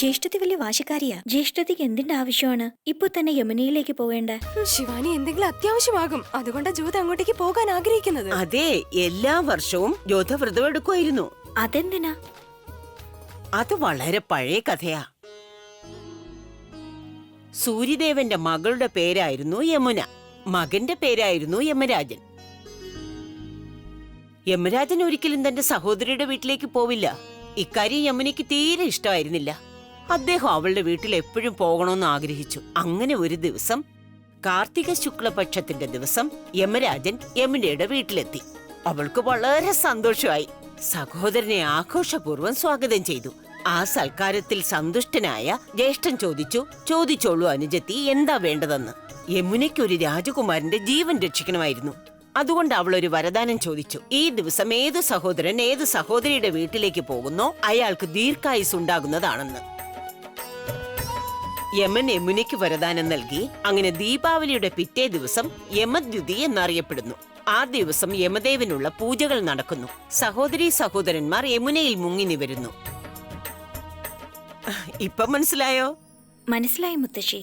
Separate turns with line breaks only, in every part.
ജ്യേഷ്ഠത്തി വലിയ വാശിക്കാരിയാ. ജ്യേഷ്ഠത്തിക്ക് എന്തിന്റെ ആവശ്യമാണ് ഇപ്പൊ തന്നെ യമുനയിലേക്ക് പോകേണ്ട?
ശിവാനി എന്തെങ്കിലും അത്യാവശ്യമാകും, അതുകൊണ്ടാ ജ്യോതി അങ്ങോട്ടേക്ക് പോകാൻ ആഗ്രഹിക്കുന്നത്.
അതെ, എല്ലാ വർഷവും ജ്യോത വ്രതം എടുക്കുമായിരുന്നു.
അതെന്തിനാ?
അത് വളരെ പഴയ കഥയാ. സൂര്യദേവന്റെ മകളുടെ പേരായിരുന്നു യമുന, മകന്റെ പേരായിരുന്നു യമരാജൻ. യമരാജൻ ഒരിക്കലും തന്റെ സഹോദരിയുടെ വീട്ടിലേക്ക് പോവില്ല. ഇക്കാര്യം യമുനയ്ക്ക് തീരെ ഇഷ്ടമായിരുന്നില്ല. അദ്ദേഹം അവളുടെ വീട്ടിൽ എപ്പോഴും പോകണമെന്ന് ആഗ്രഹിച്ചു. അങ്ങനെ ഒരു ദിവസം, കാർത്തിക ശുക്ലപക്ഷത്തിന്റെ ദിവസം, യമരാജൻ യമുനയുടെ വീട്ടിലെത്തി. അവൾക്ക് വളരെ സന്തോഷമായി. സഹോദരനെ ആഘോഷപൂർവ്വം സ്വാഗതം ചെയ്തു. ആ സൽക്കാരത്തിൽ സന്തുഷ്ടനായ ജ്യേഷ്ഠൻ ചോദിച്ചോളൂ അനുജത്തി, എന്താ വേണ്ടതെന്ന്. യമുനയ്ക്ക് ഒരു രാജകുമാരന്റെ ജീവൻ രക്ഷിക്കണമായിരുന്നു. അതുകൊണ്ട് അവൾ ഒരു വരദാനം ചോദിച്ചു. ഈ ദിവസം ഏത് സഹോദരൻ ഏത് സഹോദരിയുടെ വീട്ടിലേക്ക് പോകുന്നോ അയാൾക്ക് ദീർഘായുസ് ഉണ്ടാകുന്നതാണെന്ന്. യമൻ യമുനയ്ക്ക് വരദാനം നൽകി. അങ്ങനെ ദീപാവലിയുടെ പിറ്റേ ദിവസം യമദ്യുതി എന്നറിയപ്പെടുന്നു. ആ ദിവസം യമദേവനുള്ള പൂജകൾ നടക്കുന്നു. സഹോദരന്മാർ യമുനയിൽ മുങ്ങി നിവരുന്നു. ഇപ്പൊ മനസ്സിലായോ?
മനസ്സിലായി മുത്തശ്ശി.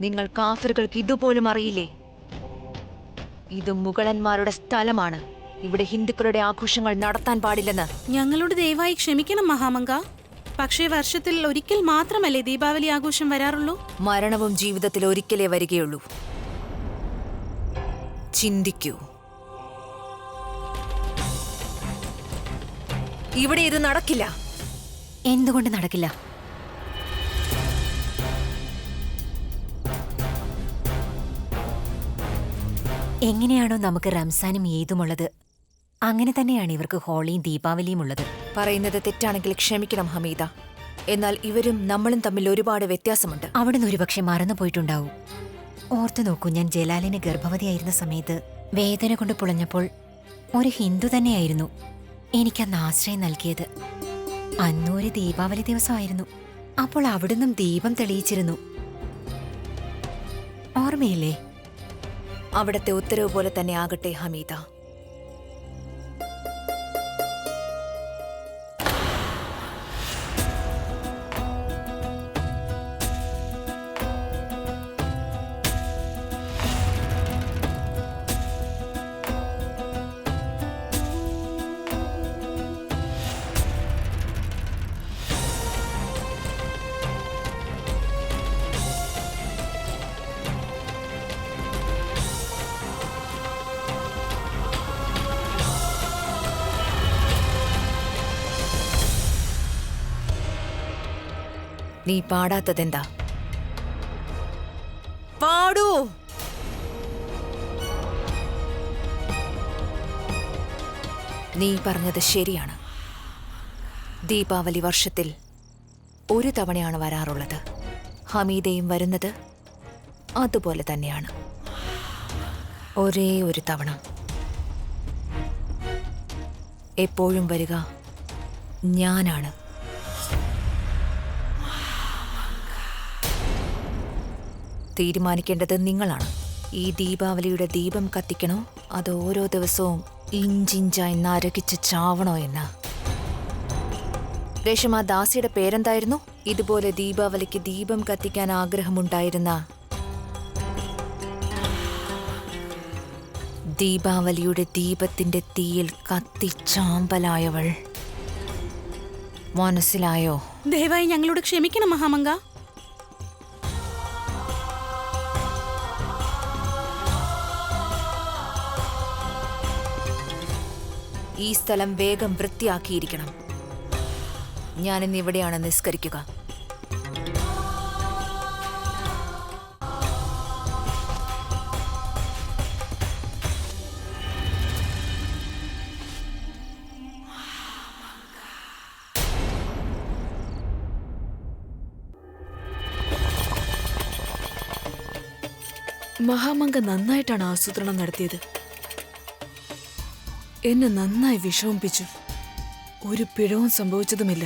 നിങ്ങൾ കാഫിറുകൾക്ക് ഇതുപോലും അറിയില്ലേ? ഇത് മുഗളന്മാരുടെ സ്ഥലമാണ്. ഇവിടെ ഹിന്ദുക്കളുടെ ആഘോഷങ്ങൾ നടത്താൻ പാടില്ലെന്ന്.
ഞങ്ങളോട് ദയവായി ക്ഷമിക്കണം മഹാമംഗ. പക്ഷേ വർഷത്തിൽ ഒരിക്കൽ മാത്രമല്ലേ ദീപാവലി ആഘോഷം വരാറുള്ളൂ?
മരണവും ജീവിതത്തിൽ ഒരിക്കലേ വരികയുള്ളൂ. ചിന്തിക്കൂ. ഇവിടെ ഇത് നടക്കില്ല.
എന്തുകൊണ്ട് നടക്കില്ല? എങ്ങനെയാണോ നമുക്ക് റംസാനും ഈദുമുള്ളത്, അങ്ങനെ തന്നെയാണ് ഇവർക്ക് ഹോളിയും ദീപാവലിയും ഉള്ളത്.
പറയുന്നത് തെറ്റാണെങ്കിൽ ക്ഷമിക്കണം ഹമീദ. എന്നാൽ ഇവരും നമ്മളും തമ്മിൽ ഒരുപാട് വ്യത്യാസമുണ്ട്.
അവിടുന്ന് ഒരുപക്ഷെ മറന്നുപോയിട്ടുണ്ടാവും. ഓർത്തു നോക്കൂ, ഞാൻ ജലാലിന് ഗർഭവതിയായിരുന്ന സമയത്ത് വേദന കൊണ്ട് പുളഞ്ഞപ്പോൾ ഒരു ഹിന്ദു തന്നെയായിരുന്നു എനിക്കന്ന് ആശ്രയം നൽകിയത്. അന്നൊരു ദീപാവലി ദിവസമായിരുന്നു. അപ്പോൾ അവിടുന്നും ദീപം തെളിയിച്ചിരുന്നു. ഓർമ്മയില്ലേ?
അവിടത്തെ ഉത്തരവ് പോലെ തന്നെ ആകട്ടെ ഹമീദ. നീ പാടാത്തതെന്താ? പാടൂ. നീ പറഞ്ഞത് ശരിയാണ്. ദീപാവലി വർഷത്തിൽ ഒരു തവണയാണ് വരാറുള്ളത്. ഹമീദയും വരുന്നത് അതുപോലെ തന്നെയാണ്. ഒരേ ഒരു തവണ. എപ്പോഴും വരിക ഞാനാണ്. തീരുമാനിക്കേണ്ടത് നിങ്ങളാണ്. ഈ ദീപാവലിയുടെ ദീപം കത്തിക്കണോ അതോ ഓരോ ദിവസവും ഇഞ്ചിഞ്ചായി നരകിച്ച് ചാവണോ എന്ന്. രേഷ്മ, ദാസിയുടെ പേരെന്തായിരുന്നു? ഇതുപോലെ ദീപാവലിക്ക് ദീപം കത്തിക്കാൻ ആഗ്രഹമുണ്ടായിരുന്ന, ദീപാവലിയുടെ ദീപത്തിന്റെ തീയിൽ കത്തിച്ചാമ്പലായവൾ. മനസ്സിലായോ?
ദയവായി ഞങ്ങളോട് ക്ഷമിക്കണം മഹാമംഗ.
ഈ സ്ഥലം വേഗം വൃത്തിയാക്കിയിരിക്കണം. ഞാനിന്ന് ഇവിടെയാണ് നിസ്കരിക്കുക.
മഹാമംഗ നന്നായിട്ടാണ് ആസൂത്രണം നടത്തിയത്. എന്നെ നന്നായി വിഷമിപ്പിച്ചു. ഒരു പിഴവും സംഭവിച്ചതുമില്ല.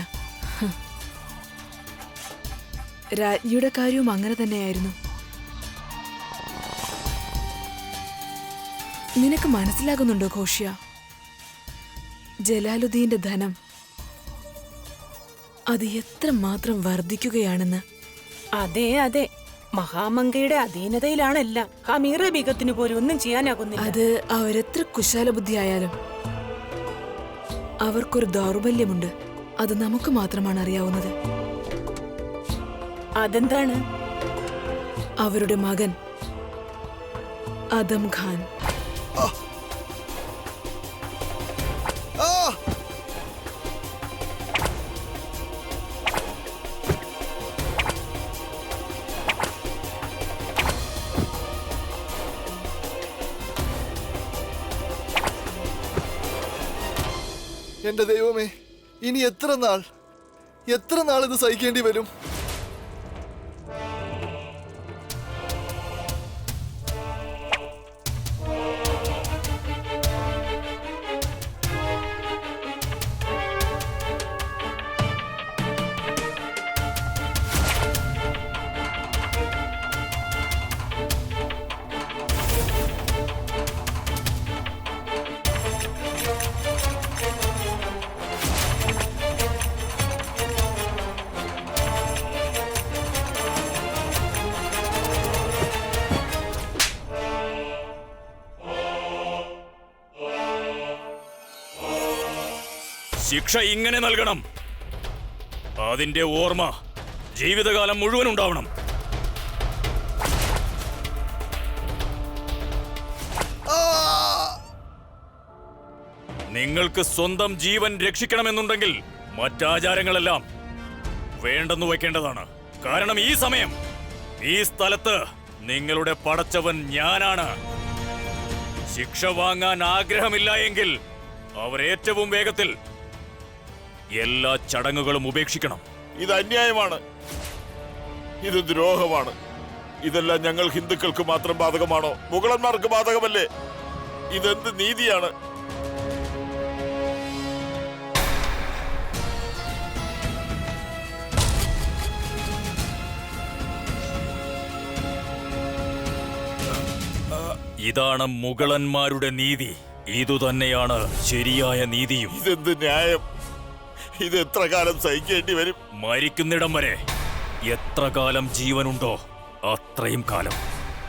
രാജ്ഞിയുടെ കാര്യവും അങ്ങനെ തന്നെയായിരുന്നു. നിനക്ക് മനസ്സിലാകുന്നുണ്ടോ ഘോഷ്യ? ജലാലുദ്ദീന്റെ ധനം അത് എത്രമാത്രം വർദ്ധിക്കുകയാണെന്ന്.
അതെ അതെ, മഹാമംഗയുടെ അധീനതയിലാണെല്ലാം. ഹമീറ ബീഗത്തിന് പോലും ഒന്നും ചെയ്യാനാകുന്നില്ല.
അത് അവരെത്ര കുശാലബുദ്ധിയായാലും അവർക്കൊരു ദൗർബല്യമുണ്ട്. അത് നമുക്ക് മാത്രമാണ് അറിയാവുന്നത്.
അതെന്താണ്?
അവരുടെ മകൻ അദം ഖാൻ.
എന്റെ ദൈവമേ, ഇനി എത്ര നാൾ ഇത് സഹിക്കേണ്ടി വരും?
ശിക്ഷ ഇങ്ങനെ നൽകണം. അതിന്റെ ഓർമ്മ ജീവിതകാലം മുഴുവൻ ഉണ്ടാവണം. നിങ്ങൾക്ക് സ്വന്തം ജീവൻ രക്ഷിക്കണമെന്നുണ്ടെങ്കിൽ മറ്റാചാരങ്ങളെല്ലാം വേണ്ടെന്നു വയ്ക്കേണ്ടതാണ്. കാരണം ഈ സമയം ഈ സ്ഥലത്ത് നിങ്ങളുടെ പടച്ചവൻ ഞാനാണ്. ശിക്ഷ വാങ്ങാൻ ആഗ്രഹമില്ല എങ്കിൽ അവർ ഏറ്റവും വേഗത്തിൽ എല്ലാ ചടങ്ങുകളും ഉപേക്ഷിക്കണം.
ഇത് അന്യായമാണ്, ഇത് ദ്രോഹമാണ്. ഇതെല്ലാം ഞങ്ങൾ ഹിന്ദുക്കൾക്ക് മാത്രം ബാധകമാണോ? മുഗളന്മാർക്ക് ബാധകമല്ലേ? ഇതെന്ത് നീതിയാണ്?
ഇതാണ് മുഗളന്മാരുടെ നീതി. ഇതുതന്നെയാണ് ശരിയായ നീതിയും.
ഇതെന്ത് ന്യായം? ഇത് എത്ര കാലം സഹിക്കേണ്ടി വരും?
മരിക്കുന്നിടം വരെ. എത്ര കാലം ജീവനുണ്ടോ അത്രയും കാലം.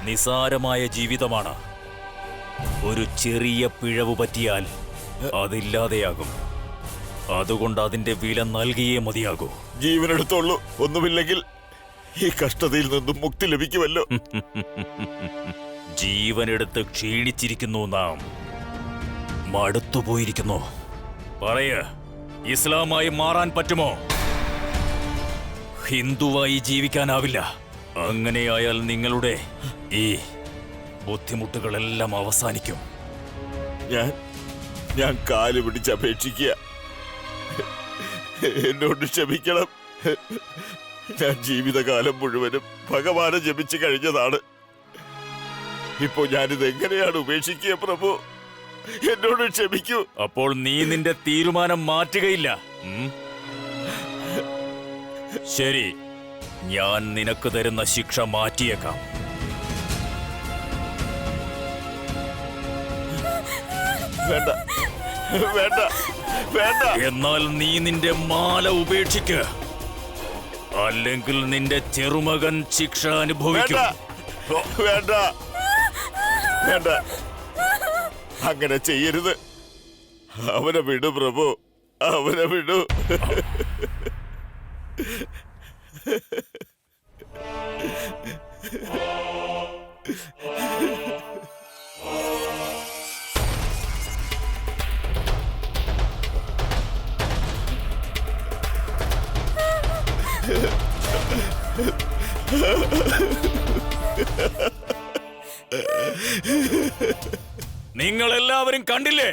നിസാരമായ ജീവിതമാണ്. ഒരു ചെറിയ പിഴവ് പറ്റിയാൽ അതില്ലാതെയാകും. അതുകൊണ്ട് അതിന്റെ വില നൽകിയേ മതിയാകൂ.
ജീവനെടുത്തോളൂ, ഒന്നുമില്ലെങ്കിൽ ഈ കഷ്ടതയിൽ നിന്നും മുക്തി ലഭിക്കുമല്ലോ.
ജീവനെടുത്ത് ക്ഷീണിച്ചിരിക്കുന്നു നാം. മടുത്തുപോയിരിക്കുന്നു. പറയ്, ഇസ്ലാമായി മാറാൻ പറ്റുമോ? ഹിന്ദുവായി ജീവിക്കാനാവില്ല. അങ്ങനെയായാൽ നിങ്ങളുടെ ഈ ബുദ്ധിമുട്ടുകളെല്ലാം അവസാനിക്കും.
ഞാൻ കാല് പിടിച്ചപേക്ഷിക്കുക. എന്നോട് ക്ഷമിക്കണം. ഞാൻ ജീവിതകാലം മുഴുവനും ഭഗവാനെ ജപിച്ചു കഴിഞ്ഞതാണ്. ഇപ്പോ ഞാനിത് എങ്ങനെയാണ് ഉപേക്ഷിക്കുക പ്രഭു? എന്നോട് ക്ഷമിക്കൂ.
അപ്പോൾ നീ നിന്റെ തീരുമാനം മാറ്റുകയില്ല? ശരി, ഞാൻ നിനക്ക് തരുന്ന ശിക്ഷ മാറ്റിയേക്കാം.
വേണ്ട വേണ്ട വേണ്ട.
എന്നാൽ നീ നിന്റെ മാല ഉപേക്ഷിക്ക്, അല്ലെങ്കിൽ നിന്റെ ചെറുമകൻ ശിക്ഷ അനുഭവിക്കും.
വേണ്ട വേണ്ട, അങ്ങനെ ചെയ്യരുത്. അവനെ വിടു പ്രഭു, അവനെ വിടു.
നിങ്ങൾ എല്ലാവരും കണ്ടില്ലേ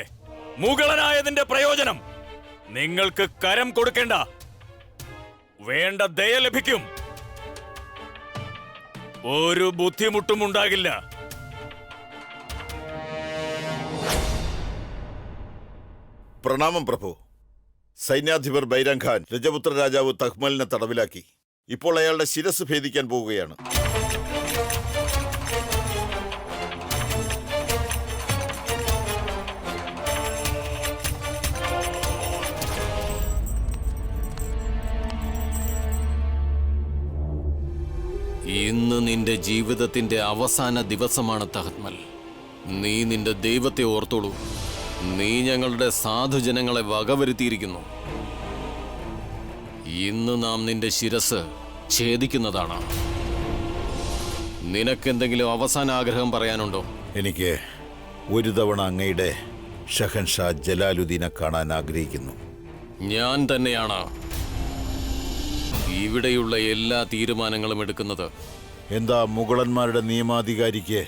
മുഗളനായതിന്റെ പ്രയോജനം? നിങ്ങൾക്ക് കരം കൊടുക്കേണ്ട, വേണ്ട ദയ ലഭിക്കും. ഒരു ബുദ്ധിമുട്ടും ഉണ്ടാകില്ല.
പ്രണാമം പ്രഭു. സൈന്യാധിപർ ബൈരം ഖാൻ രജപുത്ര രാജാവ് തഹ്മലിനെ തടവിലാക്കി. ഇപ്പോൾ അയാളുടെ ശിരസ് ഭേദിക്കാൻ പോവുകയാണ്.
ഇന്ന് നിന്റെ ജീവിതത്തിന്റെ അവസാന ദിവസമാണ് തഹത്മൽ. നീ നിന്റെ ദൈവത്തെ ഓർത്തോളൂ. നീ ഞങ്ങളുടെ സാധുജനങ്ങളെ വകവരുത്തിയിരിക്കുന്നു. ഇന്ന് നാം നിന്റെ ശിരസ് ഛേദിക്കുന്നതാണ്. നിനക്കെന്തെങ്കിലും അവസാന ആഗ്രഹം പറയാനുണ്ടോ?
എനിക്ക് ഒരു തവണ അങ്ങയുടെ ഷഹൻഷാ ജലാലുദ്ദീനെ കാണാൻ ആഗ്രഹിക്കുന്നു.
ഞാൻ തന്നെയാണ് ഇവിടെയുള്ള എല്ലാ തീരുമാനങ്ങളും എടുക്കുന്നത്.
എന്താ മുഗളന്മാരുടെ നിയമാധികാരിക്ക്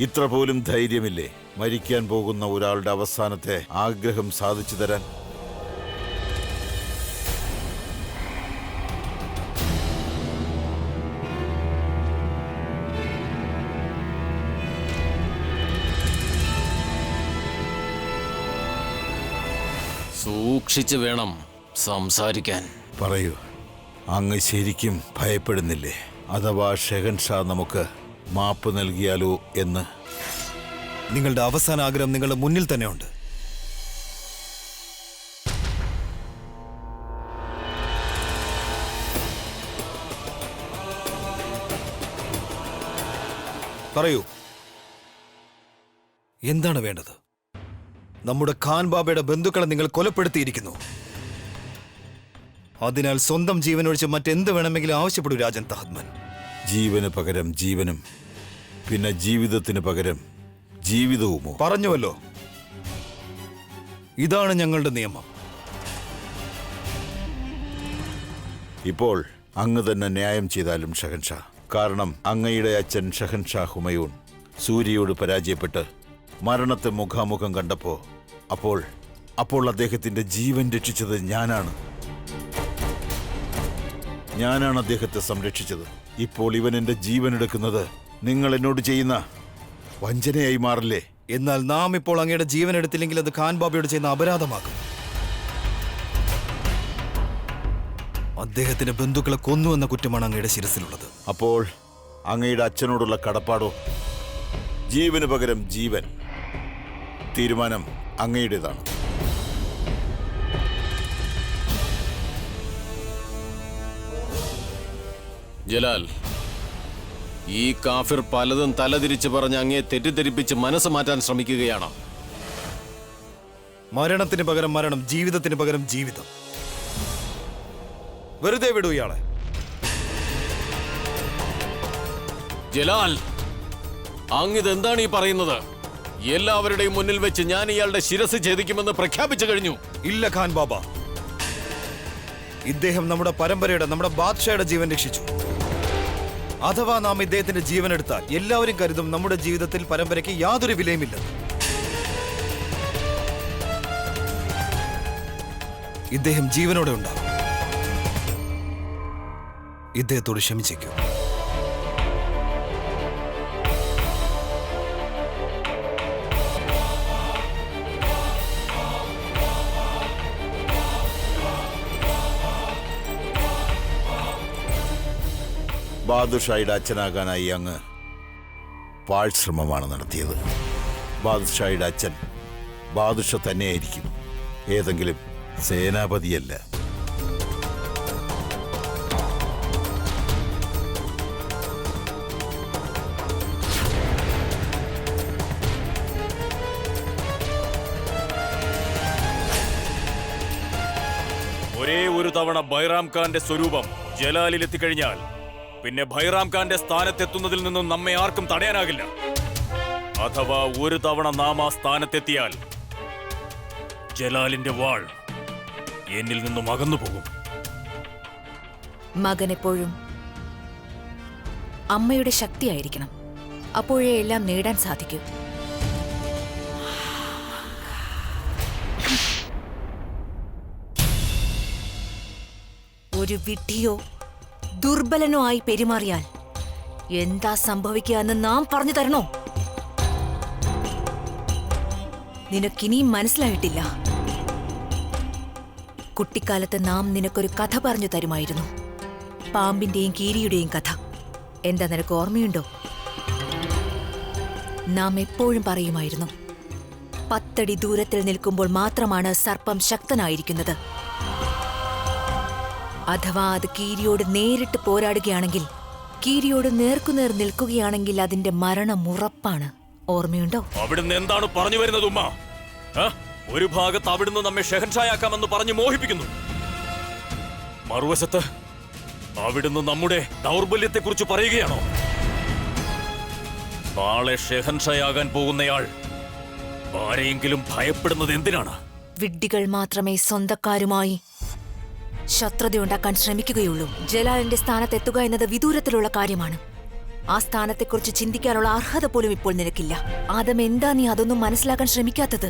ഇത്ര പോലും ധൈര്യമില്ലേ മരിക്കാൻ പോകുന്ന ഒരാളുടെ അവസാനത്തെ ആഗ്രഹം സാധിച്ചു തരാൻ?
സൂക്ഷിച്ചു വേണം സംസാരിക്കാൻ.
പറയൂ, അങ്ങ് ശരിക്കും ഭയപ്പെടുന്നില്ലേ? അഥവാ ഷെഹൻഷാ നമുക്ക് മാപ്പ് നൽകിയാലോ എന്ന്?
നിങ്ങളുടെ അവസാന ആഗ്രഹം നിങ്ങളുടെ മുന്നിൽ തന്നെ ഉണ്ട്. പറയൂ, എന്താണ് വേണ്ടത്? നമ്മുടെ ഖാൻ ബാബയുടെ ബന്ധുക്കളെ നിങ്ങൾ കൊലപ്പെടുത്തിയിരിക്കുന്നു. അതിനാൽ സ്വന്തം ജീവനൊഴിച്ച് മറ്റെന്ത് വേണമെങ്കിലും ആവശ്യപ്പെടൂ രാജൻ തഹത്മൻ.
ജീവന് പകരം ജീവനും പിന്നെ ജീവിതത്തിന് പകരം ജീവിതവുമോ?
പറഞ്ഞുവല്ലോ, ഇതാണ് ഞങ്ങളുടെ നിയമം.
ഇപ്പോൾ അങ്ങ് തന്നെ ന്യായം ചെയ്താലും ഷഹൻഷാ. കാരണം അങ്ങയുടെ അച്ഛൻ ഷഹൻഷാ ഹുമയൂൺ സൂര്യയോട് പരാജയപ്പെട്ട് മരണത്തെ മുഖാമുഖം കണ്ടപ്പോ അപ്പോൾ അദ്ദേഹത്തിന്റെ ജീവൻ രക്ഷിച്ചത് ഞാനാണ് അദ്ദേഹത്തെ സംരക്ഷിച്ചത്. ഇപ്പോൾ ഇവൻ എന്റെ ജീവൻ എടുക്കുന്നത് നിങ്ങൾ എന്നോട് ചെയ്യുന്ന വഞ്ചനയായി മാറില്ലേ?
എന്നാൽ നാം ഇപ്പോൾ അങ്ങയുടെ ജീവൻ എടുത്തില്ലെങ്കിൽ അത് ഖാൻ ബാബയോട് ചെയ്യുന്ന അപരാധമാകും. അദ്ദേഹത്തിന്റെ ബന്ധുക്കളെ കൊന്നു എന്ന കുറ്റമാണ് അങ്ങയുടെ ശിരസിലുള്ളത്.
അപ്പോൾ അങ്ങയുടെ അച്ഛനോടുള്ള കടപ്പാടോ? ജീവന് പകരം ജീവൻ. തീരുമാനം അങ്ങയുടേതാണ്.
ജലാൽ, ഈ കാഫിർ പലതും തലതിരിച്ച് പറഞ്ഞ് അങ്ങയെ തെറ്റിദ്ധരിപ്പിച്ച് മനസ്സ് മാറ്റാൻ ശ്രമിക്കുകയാണ്.
മരണത്തിന് പകരം മരണം, ജീവിതത്തിന് പകരം ജീവിതം. വെറുതെ വിടൂ ഇയാളെ.
ജലാൽ, അങ്ങിതെന്താണ് ഈ പറയുന്നത്? എല്ലാവരുടെയും മുന്നിൽ വെച്ച് ഞാൻ ഇയാളുടെ ശിരസ് ഛേദിക്കുമെന്ന് പ്രഖ്യാപിച്ചു കഴിഞ്ഞു.
ഇല്ല ഖാൻ ബാബ, ഇദ്ദേഹം നമ്മുടെ പരമ്പരയുടെ, നമ്മുടെ ബാദ്ഷായുടെ ജീവൻ രക്ഷിച്ചു. അഥവാ നാം ഇദ്ദേഹത്തിന്റെ ജീവൻ എടുത്താൽ എല്ലാവരും കരുതും നമ്മുടെ ജീവിതത്തിൽ പരമ്പരയ്ക്ക് യാതൊരു വിലയുമില്ലെന്ന്. ഇദ്ദേഹം ജീവനോടെ ഉണ്ടാവും. ഇദ്ദേഹത്തോട് ക്ഷമിച്ചേക്കൂ.
ബാദുഷായുടെ അച്ഛനാകാനായി അങ്ങ് പാഴ്ശ്രമമാണ് നടത്തിയത്. ബാദുഷായുടെ അച്ഛൻ ബാദുഷ തന്നെയായിരിക്കും, ഏതെങ്കിലും സേനാപതിയല്ല.
ഒരേ ഒരു തവണ ബൈറാം ഖാന്റെ സ്വരൂപം ജലാലിൽ എത്തിക്കഴിഞ്ഞാൽ പിന്നെ ബൈറാം ഖാന്റെ സ്ഥാനത്തെത്തുന്നതിൽ നിന്നും നമ്മെ ആർക്കും തടയാനാകില്ല. അഥവാ ഒരു തവണ നാം ആ സ്ഥാനത്തെത്തിയാൽ ജലാലിന്റെ വാൾ എന്നിൽ നിന്നും അകന്നു പോകും.
മകൻ എപ്പോഴും അമ്മയുടെ ശക്തിയായിരിക്കണം. അപ്പോഴേ എല്ലാം നേടാൻ സാധിക്കൂ. ഒരു വിഡ്ഢിയോ ദുർബലനോ ആയി പെരുമാറിയാൽ എന്താ സംഭവിക്കുക എന്ന് നാം പറഞ്ഞു തരണോ? നിനക്കിനിയും മനസ്സിലായിട്ടില്ല. കുട്ടിക്കാലത്ത് നാം നിനക്കൊരു കഥ പറഞ്ഞു തരുമായിരുന്നു. പാമ്പിന്റെയും കീരിയുടെയും കഥ. എന്താ നിനക്ക് ഓർമ്മയുണ്ടോ? നാം എപ്പോഴും പറയുമായിരുന്നു, 10 അടി ദൂരത്തിൽ നിൽക്കുമ്പോൾ മാത്രമാണ് സർപ്പം ശക്തനായിരിക്കുന്നത്. അഥവാ അത് കീരിയോട് നേരിട്ട് പോരാടുകയാണെങ്കിൽ, കീരിയോട് നേർക്കുനേർ നിൽക്കുകയാണെങ്കിൽ അതിന്റെ മരണം ഉറപ്പാണ്. ഓർമ്മയുണ്ടോ?
അവിടുന്ന് എന്താണ് പറഞ്ഞു വരുന്നത് ഉമ്മ? ഒരു ഭാഗത്ത് അവിടുന്ന് നമ്മെ ഷെഹൻഷായാക്കാമെന്ന് പറഞ്ഞു മോഹിപ്പിക്കുന്നു, മറുവശത്ത് അവിടുന്ന് നമ്മുടെ ദൗർബല്യത്തെക്കുറിച്ച് പറയുകയാണോ? നാളെ ഷെഹൻഷായാകാൻ പോകുന്നയാൾ ആരെയെങ്കിലും ഭയപ്പെടുന്നത് എന്തിനാണ്?
വിഡ്ഢികൾ മാത്രമേ സ്വന്തക്കാരുമായി ശത്രുതയുണ്ടാക്കാൻ ശ്രമിക്കുകയുള്ളൂ. ജലാലിന്റെ സ്ഥാനത്തെത്തുക എന്നത് വിദൂരത്തിലുള്ള കാര്യമാണ്. ആ സ്ഥാനത്തെക്കുറിച്ച് ചിന്തിക്കാനുള്ള അർഹത പോലും ഇപ്പോൾ നിനക്കില്ല. ആദം, എന്താ നീ അതൊന്നും മനസ്സിലാക്കാൻ ശ്രമിക്കാത്തത്?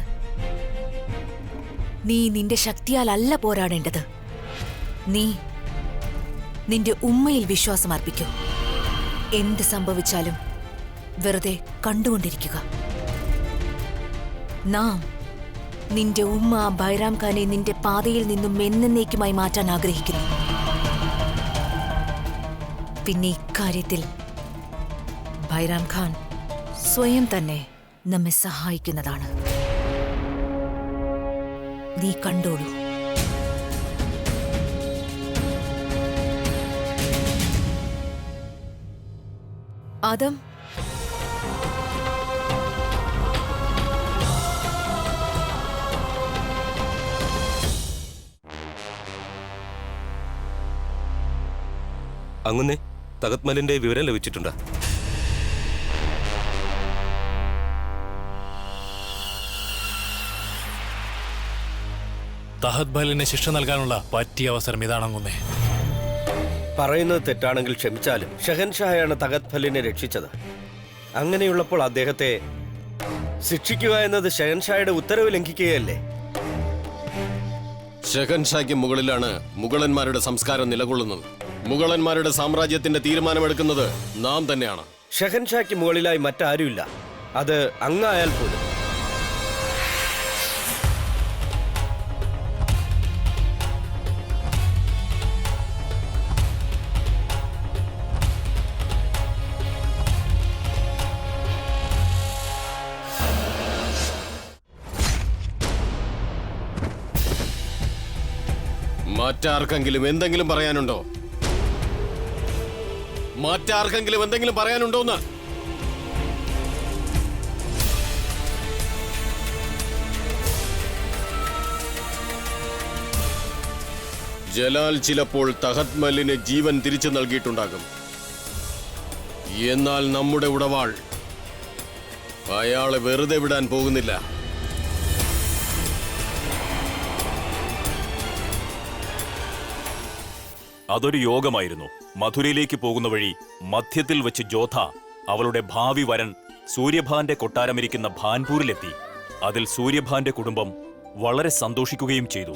നീ നിന്റെ ശക്തിയാലല്ല പോരാടേണ്ടത്. നീ നിന്റെ ഉമ്മയിൽ വിശ്വാസം അർപ്പിക്കൂ. എന്ത് സംഭവിച്ചാലും വെറുതെ കണ്ടുകൊണ്ടിരിക്കുക. നാം നിന്റെ ഉമ്മ ബൈറാം ഖാനെ നിന്റെ പാതയിൽ നിന്നും എന്നേക്കുമായി മാറ്റാൻ ആഗ്രഹിക്കുന്നു. പിന്നെ ഇക്കാര്യത്തിൽ ബൈറാം ഖാൻ സ്വയം തന്നെ നമ്മെ സഹായിക്കുന്നതാണ്. നീ കണ്ടോളൂ. ആദം,
അങ്ങുന്നേ, തഖത് മലിന്റെ വിവരം ലഭിച്ചിട്ടുണ്ട്.
തഹത് മലിന് ശിക്ഷ നൽകാനുള്ള പറ്റിയ അവസരം ഇതാണങ്ങുന്നേ.
പറയുന്നത് തെറ്റാണെങ്കിൽ ക്ഷമിച്ചാലും ഷെഹൻഷായാണ് തഖത് മലിനെ രക്ഷിച്ചത്. അങ്ങനെയുള്ളപ്പോൾ അദ്ദേഹത്തെ ശിക്ഷിക്കുക എന്നത് ഷെഹൻഷായുടെ ഉത്തരവ് ലംഘിക്കുകയല്ലേ?
ഷെഹൻഷായ്ക്ക് മുകളിലാണ് മുഗളന്മാരുടെ സംസ്കാരം നിലകൊള്ളുന്നത്. മുഗളന്മാരുടെ സാമ്രാജ്യത്തിന്റെ തീരുമാനമെടുക്കുന്നത് നാം തന്നെയാണ്.
ഷെഹൻഷായ്ക്ക് മുകളിലായി മറ്റാരുമില്ല, അത് അങ്ങായാൽ പോലും.
മറ്റാർക്കെങ്കിലും എന്തെങ്കിലും പറയാനുണ്ടോ? മറ്റാർക്കെങ്കിലും എന്തെങ്കിലും പറയാനുണ്ടോന്ന്? ജലാൽ ചിലപ്പോൾ തഖത് മലിന് ജീവൻ തിരിച്ചു നൽകിയിട്ടുണ്ടാകും. എന്നാൽ നമ്മുടെ ഉടവാൾ അയാളെ വെറുതെ വിടാൻ പോകുന്നില്ല.
അതൊരു യോഗമായിരുന്നു. മധുരയിലേക്ക് പോകുന്ന വഴി മധ്യത്തിൽ വെച്ച് ജോധ അവളുടെ ഭാവി വരൻ സൂര്യഭാന്റെ കൊട്ടാരമിരിക്കുന്ന ഭാൻപൂരിലെത്തി. അതിൽ സൂര്യഭാന്റെ കുടുംബം വളരെ സന്തോഷിക്കുകയും ചെയ്തു.